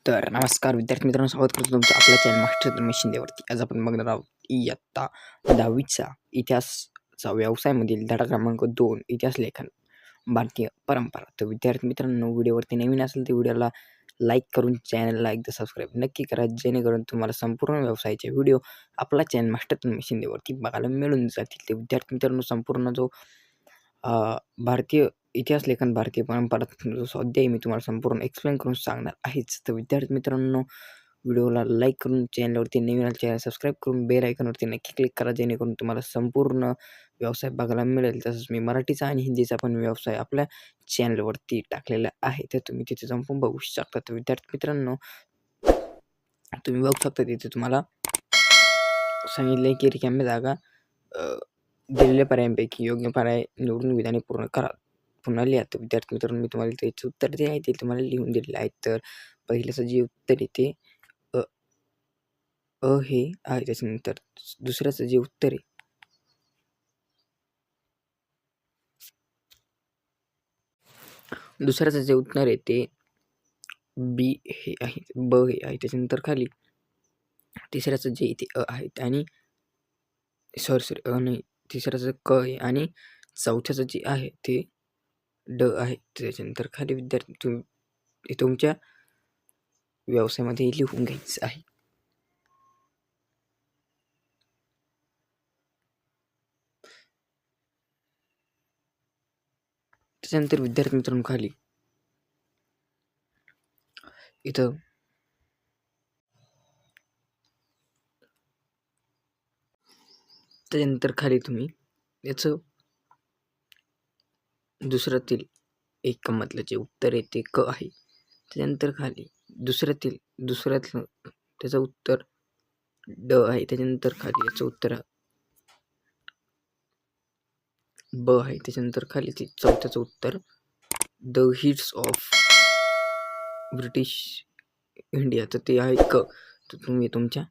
तर नमस्कार विद्यार्थी मित्रांनो, स्वागत करतो तुमचं आपल्या चॅनल मास्टर शिंदेवरती. आज आपण बघणार आहोत इयत्ता 10वीचा इतिहासचा व्यवसायामधील धडा क्रमांक 2 इतिहास लेखन भारतीय परंपरा. तर विद्यार्थी मित्रांनो, व्हिडिओवरती नवीन असेल तर व्हिडिओला लाईक करून चॅनलला एकदा सबस्क्राईब नक्की करा, जेणेकरून तुम्हाला संपूर्ण व्यवसायाचे व्हिडिओ आपला चॅनल मास्टर शिंदेवरती बघायला मिळून जातील. तर विद्यार्थी मित्रांनो, संपूर्ण जो भारतीय इतिहास लेखन भारतीय परंपरा जो स्वाध्याय मी तुम्हाला संपूर्ण एक्सप्लेन करून सांगणार आहेच. तर विद्यार्थी मित्रांनो, व्हिडिओला लाईक करून चॅनलवरती नवीन चॅनल सबस्क्राईब करून बेल आयकॉनवरती नक्की क्लिक करा, जेणेकरून तुम्हाला संपूर्ण व्यवसाय बघायला मिळेल. तसंच मी मराठीचा आणि हिंदीचा पण व्यवसाय आपल्या चॅनलवरती टाकलेला आहे, तर तुम्ही तिथे जाऊन बघू शकता. तर विद्यार्थी मित्रांनो, तुम्ही बघू शकता तिथे तुम्हाला सांगितले की रिकाम्या जागा दिलेल्या पर्यायांपैकी योग्य पर्याय निवडून विधाने पूर्ण करा. पुन्हा लिहा. तर विद्यार्थी मित्रांनो, मी तुम्हाला त्याचे उत्तर जे आहे ते तुम्हाला लिहून दिलेले आहेत. तर पहिल्याचं जे उत्तर आहे ते अ अ हे आहे. त्याच्यानंतर दुसऱ्याचं जे उत्तर आहे दुसऱ्याचं जे उत्तर आहे ते बी हे आहे, ब हे आहे. त्याच्यानंतर खाली तिसऱ्याचं जे ते अ आहेत आणि सॉरी अ नाही, तिसऱ्याचं क आहे आणि चौथ्याचं जे आहे ते ड आहे. त्याच्यानंतर खाली विद्यार्थी तुम्ही तुमच्या व्यवसायामध्ये लिहून घ्यायचं आहे. त्याच्यानंतर विद्यार्थी मित्रांनो, खाली इथं त्याच्यानंतर खाली तुम्ही याचं दुसऱ्यातील एकमधलं जे उत्तर आहे ते क आहे. त्याच्यानंतर खाली दुसऱ्यातलं त्याचं उत्तर ड आहे. त्याच्यानंतर खाली याचं उत्तर ब आहे. त्याच्यानंतर खाली ते चौथ्याचं उत्तर the hits of British India, तर ते आहे क. तर तुम्ही तुमच्या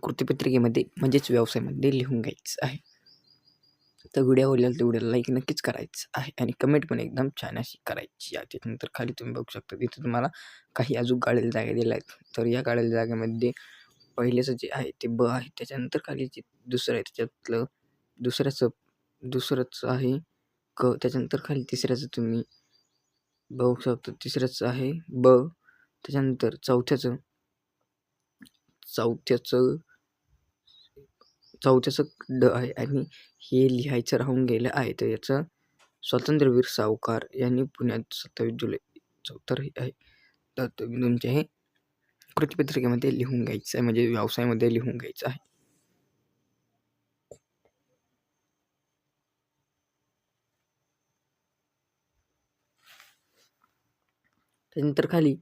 कृतीपत्रिकेमध्ये म्हणजेच व्यवसायामध्ये लिहून घ्यायचं आहे. तर व्हिडिओ आवडला तर व्हिडिओला लाईक नक्कीच करायचं आहे आणि कमेंट पण एकदम छान अशी करायची आहे. त्याच्यानंतर खाली तुम्ही बघू शकता तिथे तुम्हाला काही अजून गाळलेल्या जागा दिल्या आहेत. तर या गाळलेल्या जागेमध्ये पहिल्याचं जे आहे ते ब आहे. त्याच्यानंतर खाली जे दुसरं आहे त्याच्यातलं दुसरंच आहे क. त्याच्यानंतर खाली तिसऱ्याचं तुम्ही बघू शकता, तिसऱ्याचं आहे ब. त्याच्यानंतर चौथ्याचं ड आहे आणि हे लिहायचं राहून गेलं आहे. तर याचं स्वातंत्र्यवीर सावकार यांनी पुण्यात 27 जुलै 74 हे आहे. तर तुम्ही तुमच्या हे कृतीपत्रिकेमध्ये लिहून घ्यायचं आहे, म्हणजे व्यवसायामध्ये लिहून घ्यायचं आहे. त्यानंतर खाली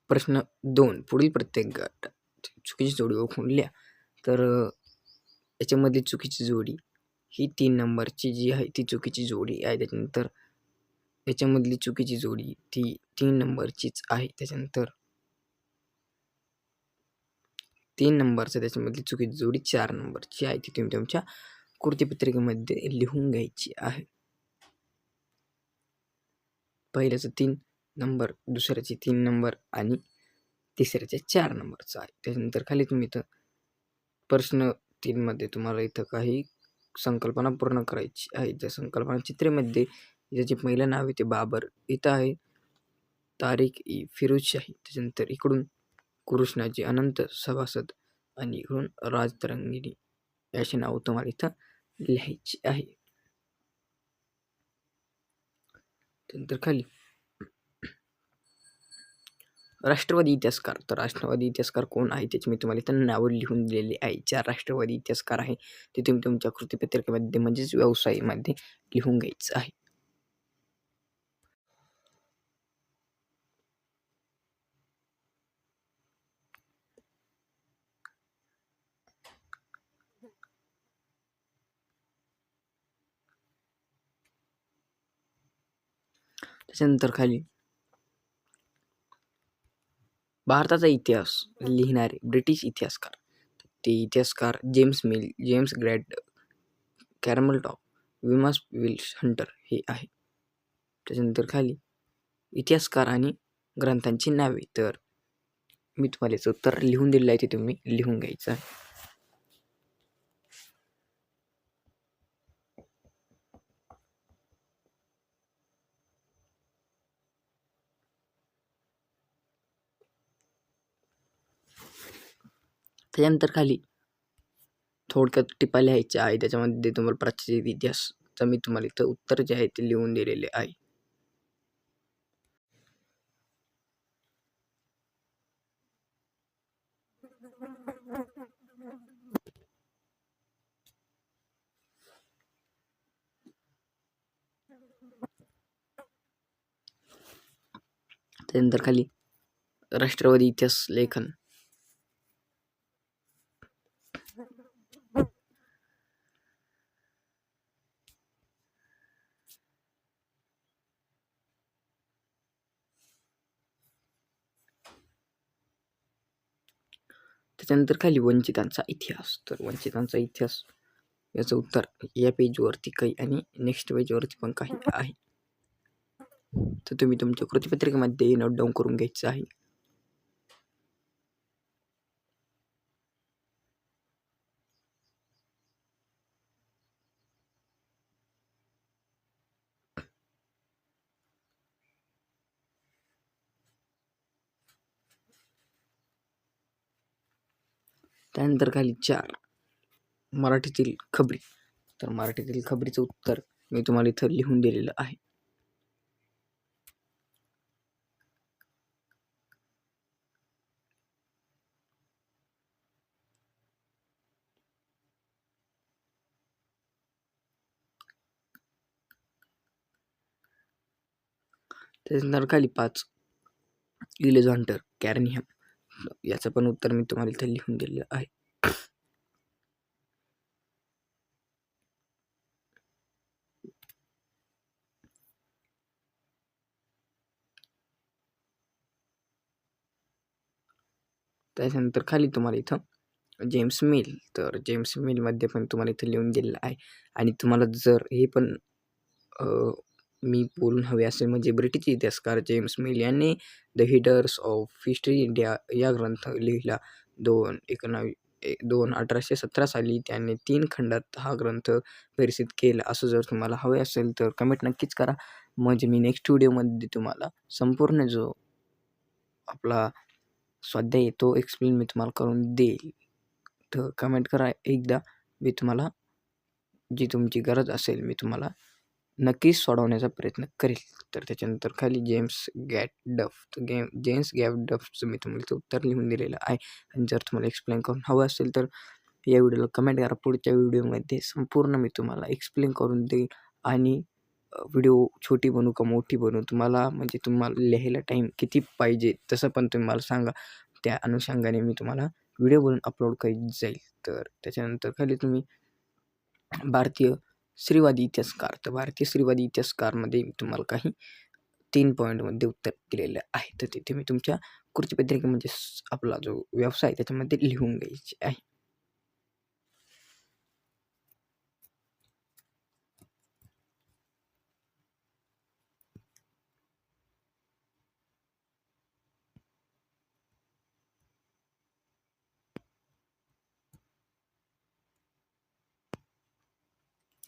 प्रश्न 2 पुढील प्रत्येक गटात चुकीची जोडी ओळखून लिहा. तर याच्यामध्ये चुकीची जोडी ही 3 नंबरची जी आहे ती चुकीची जोडी आहे. त्याच्यानंतर याच्यामधली चुकीची जोडी ती 3 नंबरचीच आहे. त्याच्यानंतर 3 नंबरचं त्याच्यामधली चुकीची जोडी 4 नंबरची आहे. ती तुम्ही तुमच्या कृतीपत्रिकेमध्ये लिहून घ्यायची आहे. पहिल्याचं 3 नंबर, दुसऱ्याचे 3 नंबर आणि तिसऱ्याचे 4 नंबरचं आहे. त्याच्यानंतर खाली तुम्ही इथं प्रश्न 3 मध्ये तुम्हाला इथं काही संकल्पना पूर्ण करायची आहे. त्या संकल्पना चित्रेमध्ये ज्याचे पहिलं नाव आहे ते बाबर, इथं आहे तारिक ई फिरोजशाही. त्याच्यानंतर इकडून कृष्णाजी अनंत सभासद आणि इकडून राजतरंगिणी अशी नावं तुम्हाला इथं लिहायची आहे. त्यानंतर खाली राष्ट्रवादी इतिहासकार. तर राष्ट्रवादी इतिहासकार कोण आहे त्याची मी तुम्हाला इथं नावं लिहून दिलेली आहे. 4 राष्ट्रवादी इतिहासकार आहे ते तुम्ही तुमच्या कृतीपत्रिकेमध्ये म्हणजेच व्यवसायामध्ये लिहून घ्यायचं आहे. त्याच्यानंतर खाली भारताचा इतिहास लिहिणारे ब्रिटिश इतिहासकार, ते इतिहासकार James Mill, James Grant, Colonel Tod, विमास विल्स हंटर हे आहे. त्याच्यानंतर खाली इतिहासकार आणि ग्रंथांची नावे. तर मी तुम्हाला याचं उत्तर लिहून दिलेलं आहे, ते तुम्ही लिहून घ्यायचं आहे. त्याच्यानंतर खाली थोडक्यात टिपा लिहायच्या आहे. त्याच्यामध्ये तुम्हाला प्राचीन इतिहासचं मी तुम्हाला इथं उत्तर जे आहे ते लिहून दिलेले आहे. त्यानंतर खाली राष्ट्रवादी इतिहास लेखन. त्याच्यानंतर खाली वंचितांचा इतिहास. तर वंचितांचा इतिहास याचं उत्तर या पेजवरती काही आणि नेक्स्ट पेजवरती पण काही आहे. तर तुम्ही तुमच्या कृतीपत्रिकेमध्ये नोट डाऊन करून घ्यायचं आहे. त्यानंतर खाली 4 मराठीतील खबरी. तर मराठीतील खबरीचं उत्तर मी तुम्हाला इथं लिहून दिलेलं आहे. त्यानंतर खाली 5 इलेझॉन्टर कॅरनिहम. याचं पण उत्तर मी तुम्हाला इथं लिहून दिलेलं आहे. त्याच्यानंतर खाली तुम्हाला इथं जेम्स मिल. तर जेम्स मिलमध्ये पण तुम्हाला इथं लिहून दिलेलं आहे. आणि तुम्हाला जर हे पण मी बोलून हवे असेल, म्हणजे ब्रिटिश इतिहासकार जेम्स मिल यांनी द हिडर्स ऑफ हिस्ट्री इंडिया या ग्रंथ लिहिला. 1817 साली त्यांनी 3 खंडात हा ग्रंथ प्रसिद्ध केला. असं जर तुम्हाला हवे असेल तर कमेंट नक्कीच करा, म्हणजे मी नेक्स्ट व्हिडिओमध्ये तुम्हाला संपूर्ण जो आपला स्वाध्याय आहे तो एक्सप्लेन मी तुम्हाला करून देईल. तर कमेंट करा एकदा, मी तुम्हाला जी तुमची गरज असेल मी तुम्हाला नक्कीच सोडवण्याचा प्रयत्न करेल. तर त्याच्यानंतर खाली जेम्स गॅडडफचं मी तुम्हाला इथं उत्तर लिहून दिलेलं आहे. आणि जर तुम्हाला एक्सप्लेन करून हवं असेल तर या व्हिडिओला कमेंट करा. पुढच्या व्हिडिओमध्ये संपूर्ण मी तुम्हाला एक्सप्लेन करून देईल. आणि व्हिडिओ छोटी बनवू का मोठी बनवू, तुम्हाला म्हणजे तुम्हाला लिहायला टाईम किती पाहिजे तसं पण तुम्ही मला सांगा. त्या अनुषंगाने मी तुम्हाला व्हिडिओ बनवून अपलोड करीत जाईल. तर त्याच्यानंतर खाली तुम्ही भारतीय स्त्रीवादी इतिहासकार. तर भारतीय स्त्रीवादी इतिहासकारमध्ये मी तुम्हाला काही 3 पॉईंटमध्ये उत्तर दिलेलं आहे. तर तिथे मी तुमच्या कृतीपत्रिकेमध्ये आपला जो व्यवसाय त्याच्यामध्ये लिहून घ्यायचे आहे.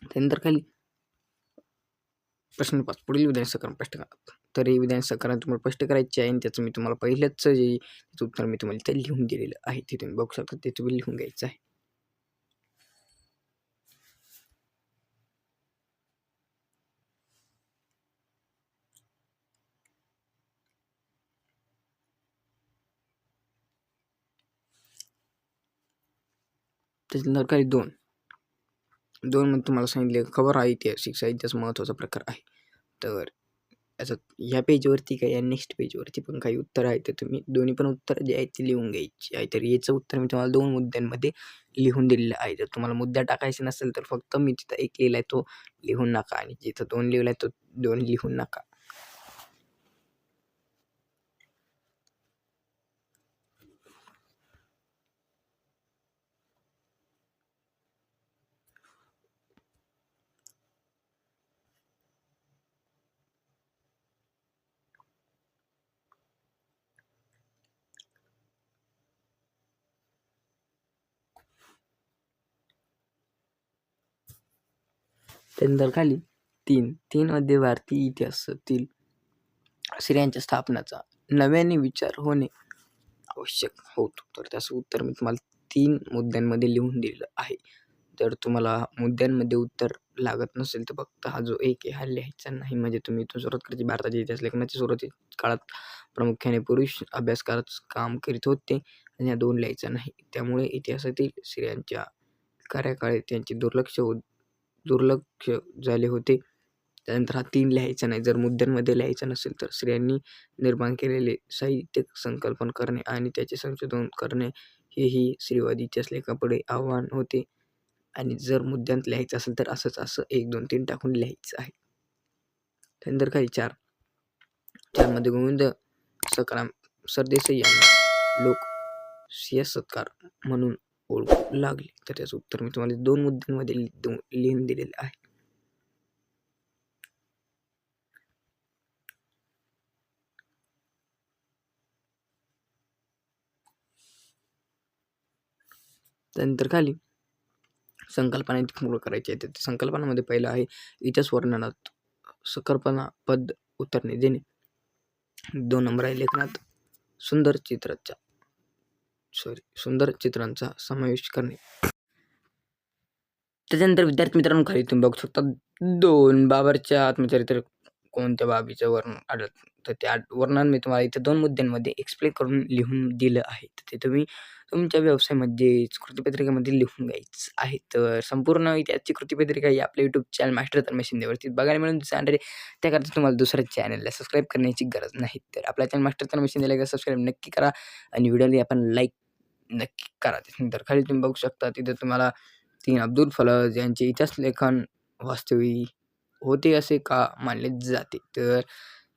त्यानंतर खाली प्रश्न 5 पुढील विधान सकरण स्पष्ट करा. तर हे विधान सकरण तुम्हाला स्पष्ट करायचे आहे आणि त्याचं मी तुम्हाला पहिलंच जे उत्तर मी तुम्हाला इथे लिहून दिलेलं आहे. ते तुम्ही बघू शकता, ते तुम्ही लिहून घ्यायचं आहे. त्याच्यानंतर काही 2 मध्ये तुम्हाला सांगितले खबर आहे ऐतिहासिक साहित्याचा महत्त्वाचा प्रकार आहे. तर याच्यात ह्या पेजवरती काही आणि नेक्स्ट पेजवरती पण काही उत्तर आहे. तर तुम्ही दोन्ही पण उत्तर जे आहेत ते लिहून घ्यायची आहे. तर याचं उत्तर मी तुम्हाला 2 मुद्द्यांमध्ये लिहून दिलेलं आहे. जर तुम्हाला मुद्दा टाकायचा नसेल तर फक्त मी तिथं 1 लिहिला आहे तो लिहून नका, आणि जिथं 2 लिहिला आहे तो 2 लिहून नका. त्यानंतर खाली 3 मध्ये भारतीय इतिहासातील स्त्रियांच्या स्थापनाचा नव्याने विचार होणे आवश्यक होतो. तर त्याचं उत्तर मी तुम्हाला 3 मुद्द्यांमध्ये लिहून दिलेलं आहे. जर तुम्हाला मुद्द्यांमध्ये उत्तर लागत नसेल तर फक्त हा जो एक आहे हा लिहायचा नाही. म्हणजे तुम्ही इथून सुरुवात करायची. भारताच्या इतिहास लेखनाची सुरुवातीच्या काळात प्रामुख्याने पुरुष अभ्यासकारच काम करीत होते आणि या 2 लिहायचं नाही. त्यामुळे इतिहासातील स्त्रियांच्या कार्यकाळी त्यांचे दुर्लक्ष झाले होते. त्यानंतर हा 3 लिहायचा नाही. जर मुद्द्यांमध्ये लिहायचा नसेल तर स्त्रियांनी निर्माण केलेले साहित्य संकल्पन करणे आणि त्याचे संशोधन करणे हेही स्त्रीवादी इतिहास लेखापुढे आव्हान होते. आणि जर मुद्द्यात लिहायचं असेल तर असं 1, 2, 3 टाकून लिहायचं आहे. त्यानंतर काही 4 मध्ये गोविंद सखाराम सरदेसाई यांना लोक सियासतकार म्हणून ओळखू लागले. तर त्याचं उत्तर मी तुम्हाला 2 मुद्द्यांमध्ये लिहून दिलेलं आहे. त्यानंतर खाली संकल्पना पूर्ण करायची आहे. त्या संकल्पनामध्ये पहिलं आहे इतिहास वर्णनात सकर्पणा पद उतरणे देणे. 2 नंबर आहे लेखनात सुंदर चित्रांचा समावेश करणे. त्याच्यानंतर विद्यार्थी मित्रांनो खाली तुम्ही बघू शकता 2 बाबरच्या आत्मचरित्र कोणत्या बाबीचं वर्णन आढळतं. तर त्या वर्णन मी तुम्हाला इथे 2 मुद्द्यांमध्ये एक्सप्लेन करून लिहून दिलं आहे. तर ते तुम्ही तुमच्या व्यवसायामध्ये कृतीपत्रिकेमध्ये लिहून घ्यायचं आहे. तर संपूर्ण इतिहासची कृतीपत्रिका ही आपल्या यूट्यूब चॅनल मास्टर तन्मय शिंदेवरती बघायला मिळून जाणार आहे. त्याकरता तुम्हाला दुसऱ्या चॅनलला सबस्क्राईब करण्याची गरज नाही. तर आपल्या चॅनल मास्टर तन्मय शिंदेला एकदा सबस्क्राईब नक्की करा आणि व्हिडिओला आपण लाईक नक्की करा. त्यानंतर खाली तुम्ही बघू शकता तिथे तुम्हाला 3 अब्दुल फलज यांचे इतिहास लेखन वास्तविक होते असे का मानले जाते. तर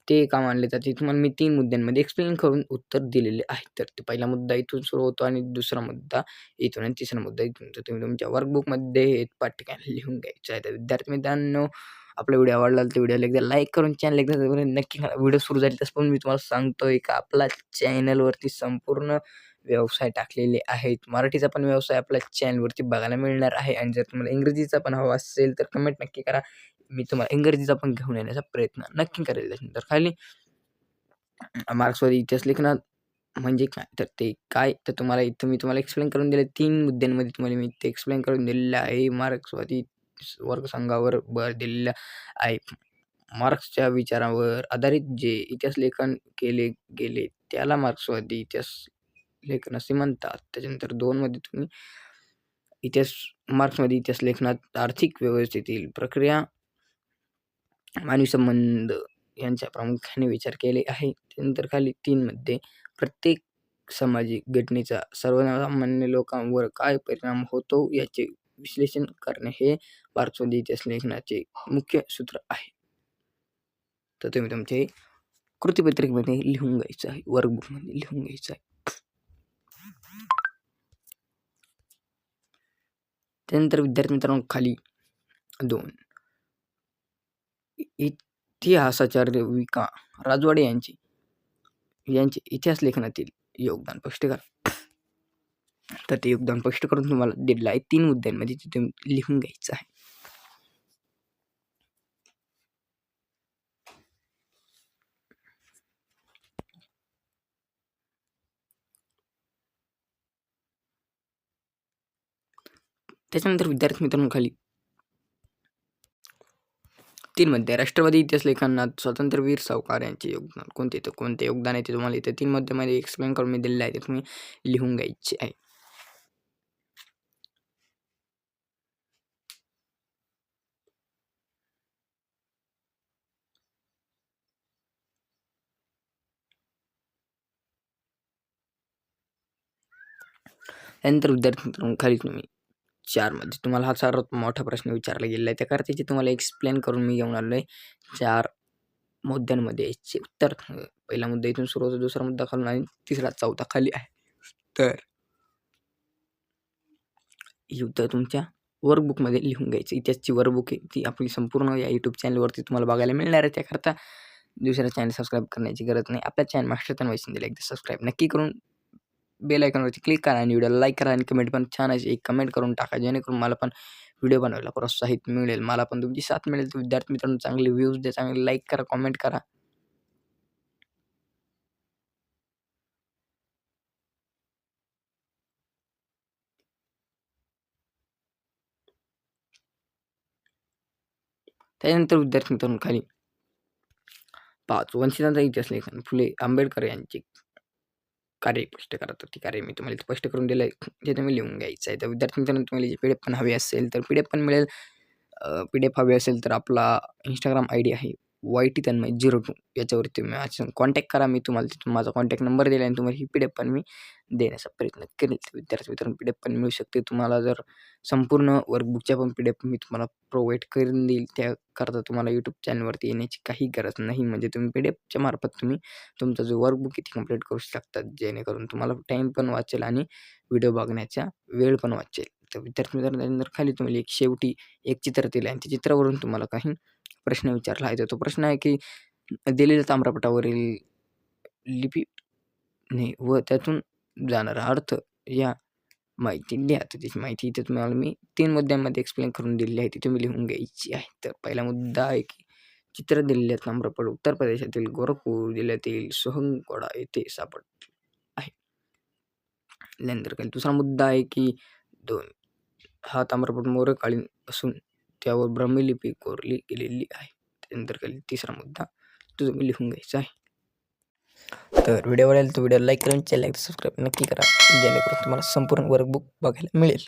ते का मानले जाते तुम्हाला मी 3 मुद्द्यांमध्ये एक्सप्लेन करून उत्तर दिलेले आहे. तर ते पहिला मुद्दा इथून सुरू होतो आणि दुसरा मुद्दा इथून आणि तिसरा मुद्दा इथून. तर तुम्ही तुमच्या वर्कबुकमध्ये पाठ्यक्रम लिहून घ्यायचं आहे. तर विद्यार्थी मित्रांनो आपला व्हिडिओ आवडला तर व्हिडिओला एकदा लाईक करून चॅनल एकदा नक्की करा. व्हिडिओ सुरू झाली तसं पण मी तुम्हाला सांगतोय का आपला चॅनलवरती संपूर्ण व्यवसाय टाकलेले आहेत. मराठीचा पण व्यवसाय आपल्या चॅनलवरती बघायला मिळणार आहे आणि जर तुम्हाला इंग्रजीचा पण हवा असेल तर कमेंट नक्की करा. मी तुम्हाला इंग्रजीचा पण घेऊन येण्याचा प्रयत्न नक्की करेल. त्याच्यानंतर खाली मार्क्सवादी इतिहास लेखनात म्हणजे काय तर ते काय तर तुम्हाला इथं मी तुम्हाला एक्सप्लेन करून दिले 3 मुद्द्यांमध्ये तुम्हाला मी ते एक्सप्लेन करून दिलेलं आहे. मार्क्सवादी वर्गसंघावर भर दिलेला आहे. मार्क्सच्या विचारावर आधारित जे इतिहास लेखन केले गेले त्याला मार्क्सवादी इतिहास लेखन असे म्हणतात. त्याच्यानंतर 2 मध्ये तुम्ही मार्क्समध्ये इतिहास लेखनात आर्थिक व्यवस्थेतील प्रक्रिया, मानवी संबंध यांचा प्रामुख्याने विचार केले आहे. त्यानंतर खाली 3 मध्ये प्रत्येक सामाजिक घटनेचा सर्वसामान्य लोकांवर काय परिणाम होतो याचे विश्लेषण करणे हे मार्क्सवादी इतिहास लेखनाचे मुख्य सूत्र आहे. तर तुम्ही तुमचे कृतीपत्रिकेमध्ये लिहून घ्यायचं आहे, वर्कबुकमध्ये लिहून घ्यायचं आहे. त्यानंतर विद्यार्थी मित्रांनो खाली 2 इतिहासाचार्य विका राजवाडे यांचे इतिहास लेखनातील योगदान स्पष्ट करा. तर ते योगदान स्पष्ट करून तुम्हाला दिलेलं आहे 3 मुद्द्यांमध्ये ते तुम्ही लिहून घ्यायचं आहे. त्याच्यानंतर विद्यार्थी मित्रांनो खाली 3 मध्ये राष्ट्रवादी इतिहास लेखनात स्वातंत्र्यवीर सावरकर यांचे योगदान कोणते योगदान आहे ते तुम्हाला इथे 3 मध्ये एक्सप्लेन करून मी दिलेलं आहे. ते तुम्ही लिहून घ्यायचे आहे. त्यानंतर विद्यार्थी मित्रांनो खाली तुम्ही 4 मध्ये तुम्हाला हा सर्वात मोठा प्रश्न विचारला गेलेला आहे. त्याकरता त्याची तुम्हाला एक्सप्लेन करून मी घेऊन आलो आहे. 4 मुद्द्यांमध्ये याचे उत्तर. पहिला मुद्दा इथून सुरू होतो, दुसरा मुद्दा खालून आणि तिसरा चौथा खाली आहे. तर ही उत्तर तुमच्या वर्कबुकमध्ये लिहून घ्यायचं. इतिहासची वर्कबुक आहे ती आपली संपूर्ण या यूट्यूब चॅनलवरती तुम्हाला बघायला मिळणार आहे. त्याकरता दुसऱ्या चॅनल सबस्क्राईब करण्याची गरज नाही. आपल्या चॅनल मास्टर तन्मय शिंदेला एकदा सबस्क्राईब नक्की करून बेल आयकॉनवरती क्लिक करा आणि व्हिडिओला लाईक करा आणि कमेंट पण छान अशी एक कमेंट करून टाका जेणेकरून मला पण व्हिडिओ बनवायला प्रोत्साहित मिळेल. मला पण तुमची साथ मिळेल. तर विद्यार्थी मित्रांनो, चांगले व्ह्यूज द्या, चांगले लाईक करा, कमेंट करा. त्यानंतर विद्यार्थी मित्रांनो, खाली 5 वंचितांचा इतिहास लेखन फुले आंबेडकर यांचे कार्य स्पष्ट करा. तर ती कार्य मी तुम्हाला स्पष्ट करून दिलं आहे, जे तुम्ही लिहून घ्यायचं आहे. तर विद्यार्थी मित्रांनो, तुम्हाला जी PDF पण हवी असेल तर PDF पण मिळेल. PDF हवी असेल तर आपला Instagram ID आहे YT-तन्मय02 याच्यावरती तुम्ही माझ्याशी कॉन्टॅक्ट करा. मी तुम्हाला तिथून माझा कॉन्टॅक्ट नंबर दिला आणि तुम्हाला ही PDF पण मी देण्याचा प्रयत्न करेल. तर विद्यार्थी मित्रांनो, PDF पण मिळू शकते. तुम्हाला जर संपूर्ण वर्कबुकच्या पण PDF मी तुम्हाला प्रोव्हाईड करून देईल. त्याकरता तुम्हाला YouTube चॅनलवरती येण्याची काही गरज नाही. म्हणजे तुम्ही PDFच्या मार्फत तुम्ही तुमचा जो वर्कबुक आहे ती कंप्लीट करू शकतात. जेणेकरून तुम्हाला टाईम पण वाचेल आणि व्हिडिओ बघण्याचा वेळ पण वाचेल. तर विद्यार्थी मित्रांनो, त्यानंतर खाली तुम्हाला एक शेवटी एक चित्र दिलं आहे आणि त्या चित्रावरून तुम्हाला काही प्रश्न विचारला आहे. तर तो प्रश्न आहे की दिलेल्या ताम्रपटावरील लिपीने व त्यातून जाणारा अर्थ या माहिती लिहा. तर त्याची माहिती इथे तुम्हाला मी 3 मुद्द्यांमध्ये एक्सप्लेन करून दिलेली आहे. ती तुम्ही लिहून घ्यायची आहे. तर पहिला मुद्दा आहे की चित्र दिलेले ताम्रपट उत्तर प्रदेशातील गोरखपूर जिल्ह्यातील सोहंगकोडा येथे सापडले आहे. त्यानंतर काही दुसरा मुद्दा आहे की 2 हा ताम्रपट मौर्यकालीन असून त्यावर ब्राह्मी लिपी कोरली गेलेली आहे. त्यानंतर काही तिसरा मुद्दा तो तुम्ही लिहून घ्यायचा आहे. तर व्हिडिओ आवडेल तर व्हिडिओ लाईक करून चॅनल सबस्क्राईब नक्की करा, जेणेकरून तुम्हाला संपूर्ण वर्कबुक बघायला मिळेल.